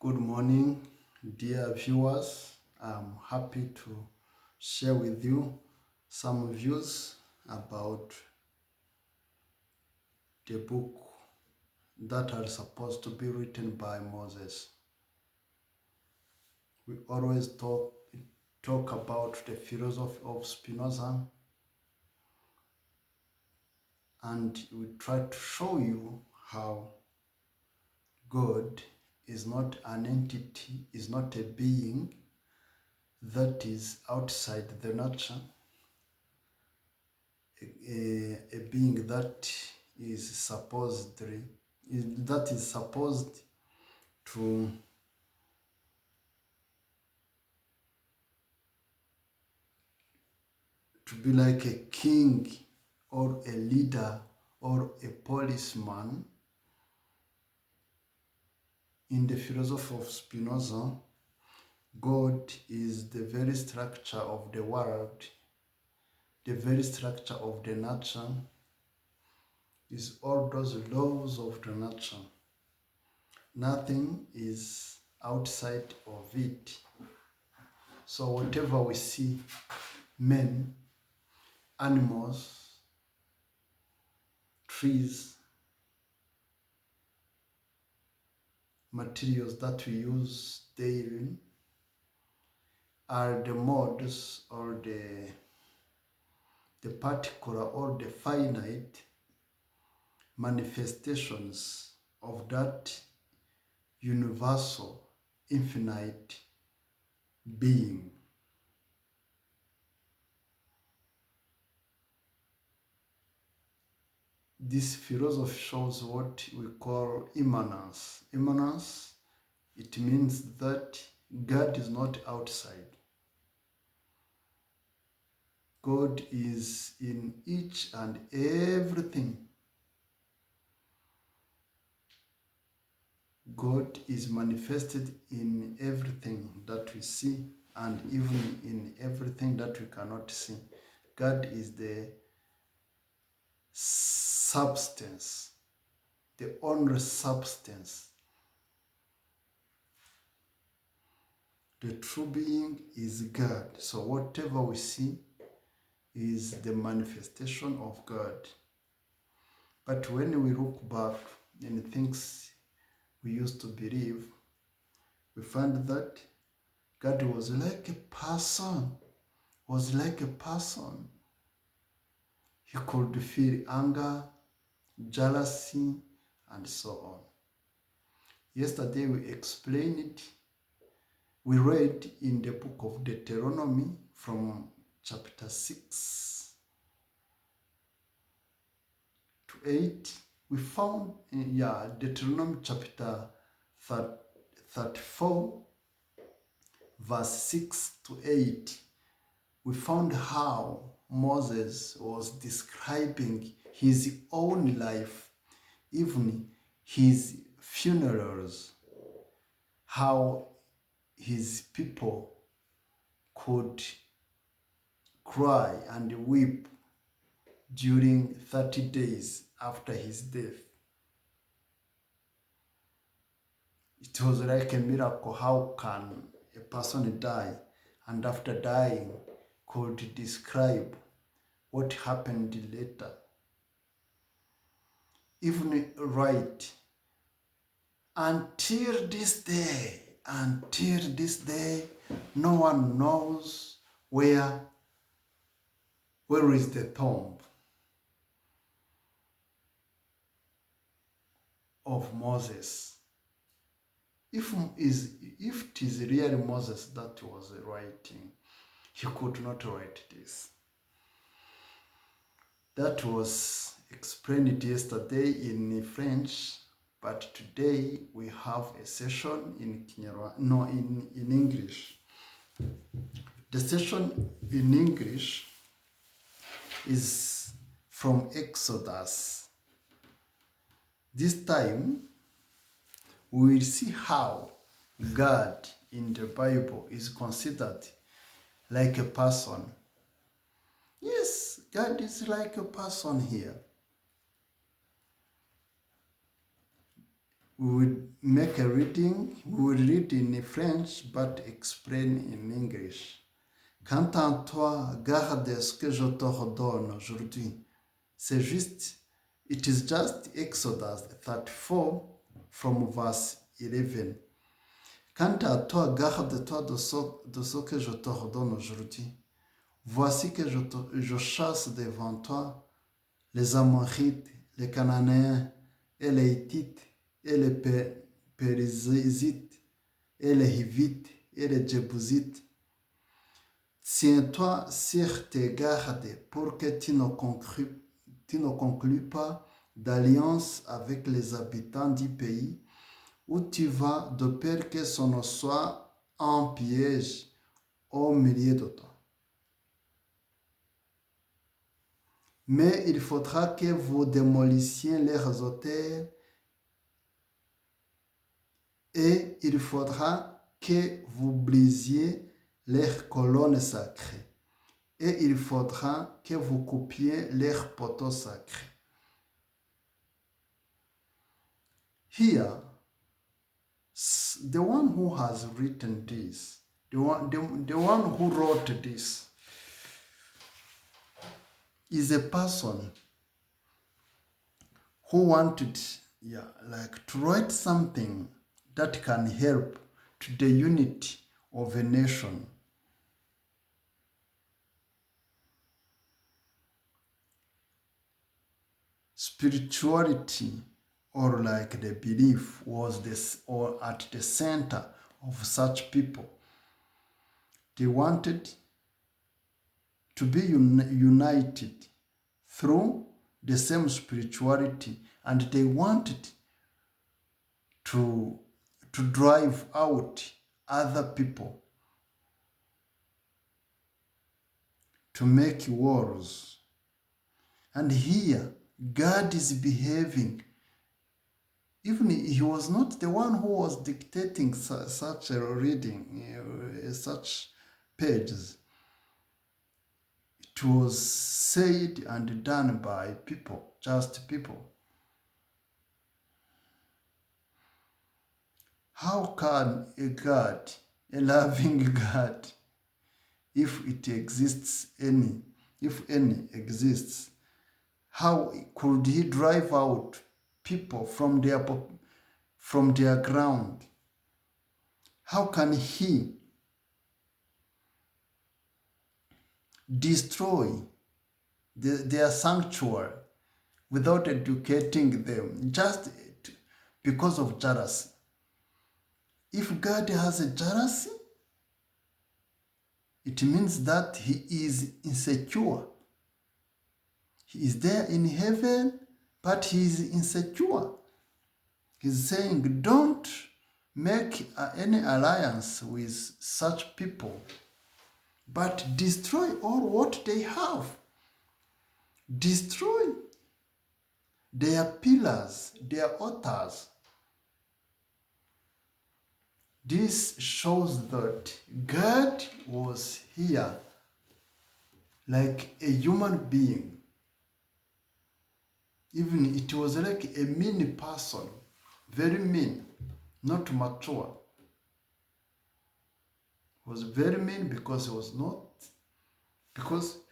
Good morning, dear viewers. I'm happy to share with you some views about the book that are supposed to be written by Moses. We always talk about the philosophy of Spinoza, and we try to show you how God is not an entity, is not a being that is outside the nature, a being that is supposed to be like a king or a leader or a policeman. In the philosophy of Spinoza, God is the very structure of the world, the very structure of the nature, is all those laws of the nature. Nothing is outside of it. So whatever we see, men, animals, trees, materials that we use daily are the modes or the particular or the finite manifestations of that universal, infinite being. This philosophy shows what we call immanence. Immanence, it means that God is not outside. God is in each and everything. God is manifested in everything that we see and even in everything that we cannot see. God is the substance, the only substance. The true being is God. So whatever we see is the manifestation of God. But when we look back in things we used to believe, we find that God was like a person, He could feel anger, jealousy, and so on. Yesterday we explained it. We read in the book of Deuteronomy from chapter 6 to 8. We found, Deuteronomy chapter 34, verse 6 to 8. We found how Moses was describing his own life, even his funerals, how his people could cry and weep during 30 days after his death. It was like a miracle. How can a person die and after dying could describe what happened later? Even right until this day, no one knows where is the tomb of Moses. If it is really Moses that was writing, he could not write this. That was explained yesterday in French, but today we have a session in English. The session in English is from Exodus. This time, we will see how God in the Bible is considered like a person. Yes, God is like a person here. We will make a reading. We will read in French but explain in English. Quant à toi, garde ce que je te redonne aujourd'hui. C'est juste, it is just Exodus 34 from verse 11. Quant à toi, garde-toi de ce que je te redonne aujourd'hui. Voici que je chasse devant toi les Amorites, les Cananéens, et les Hittites, et les Périsites, et les Hivites, et les Jébusites. Tiens-toi sur tes gardes pour que tu ne conclues pas d'alliance avec les habitants du pays où tu vas, de peur que ce ne soit un piège au milieu de toi. Mais il faudra que vous démolissiez leurs autels et il faudra que vous brisiez leurs colonnes sacrées et il faudra que vous coupiez leurs poteaux sacrés. Here, the one who has written this, the one who wrote this, is a person who wanted to write something that can help to the unity of a nation. Spirituality, or like the belief, was at the center of such people. They wanted to be united through the same spirituality, and they wanted to drive out other people, to make wars. And here, God is behaving. Even he was not the one who was dictating such a reading, such pages. It was said and done by people, just people. How can a God, a loving God, if it exists if any exists, how could he drive out people from their ground? How can he destroy their sanctuary without educating them, just because of jealousy? If God has a jealousy, it means that he is insecure. He is there in heaven, but he is insecure. He's saying, don't make any alliance with such people, but destroy all what they have. Destroy their pillars, their altars. This shows that God was here like a human being. Even it was like a mean person, very mean, not mature. He was very mean because he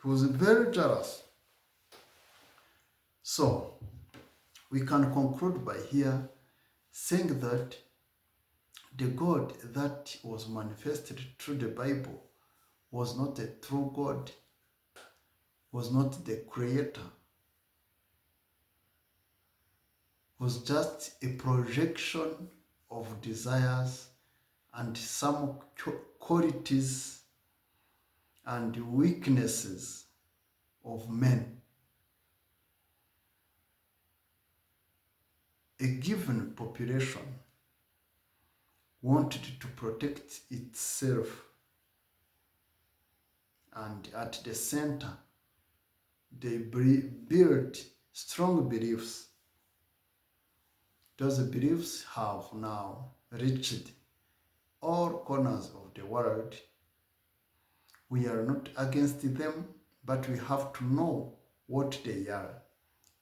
was very jealous. So, we can conclude by here saying that the God that was manifested through the Bible was not a true God, was not the creator, was just a projection of desires and some qualities and weaknesses of men. A given population wanted to protect itself, and at the center they built strong beliefs. Those beliefs have now reached all corners of the world. We are not against them, but we have to know what they are,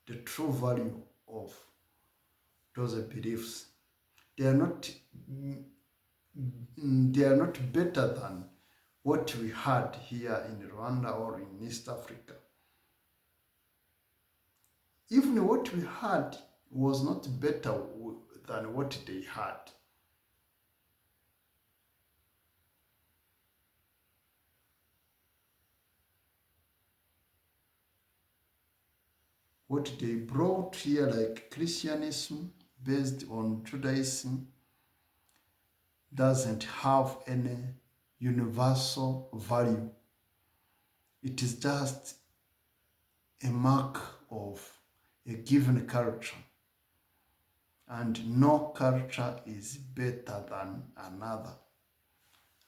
the true value of those beliefs. They are not they are not better than what we had here in Rwanda or in East Africa. Even what we had was not better than what they had. What they brought here, like Christianism based on Judaism, doesn't have any universal value. It is just a mark of a given culture, and no culture is better than another,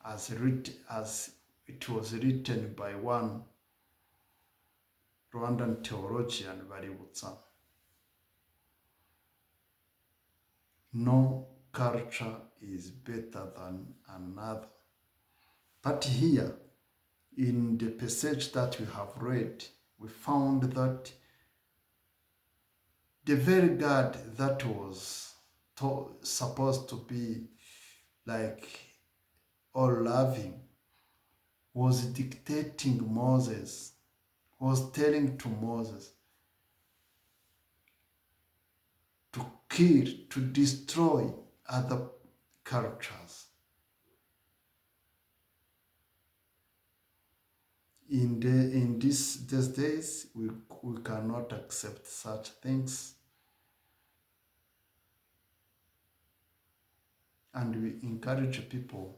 as it was written by one Rwandan theologian, Baributsa. No culture is better than another. But here, in the passage that we have read, we found that the very God that was supposed to be like all loving was dictating Moses, was telling to Moses to kill, to destroy other cultures. In these days, we cannot accept such things. And we encourage people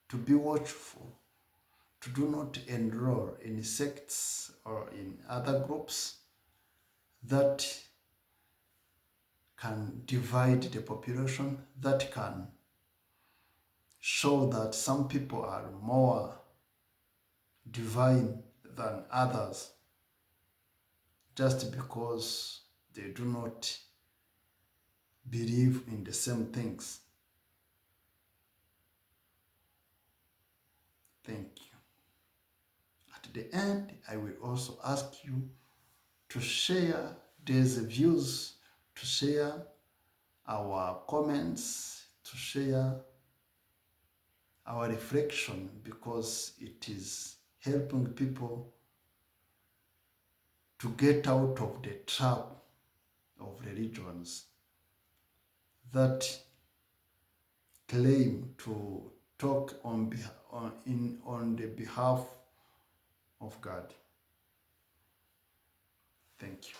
to be watchful, to do not enroll in sects or in other groups that can divide the population, that can show that some people are more divine than others just because they do not believe in the same things. Thank you. At the end, I will also ask you to share these views, to share our comments, to share our reflection, because it is helping people to get out of the trap of religions that claim to talk on the behalf of God. Thank you.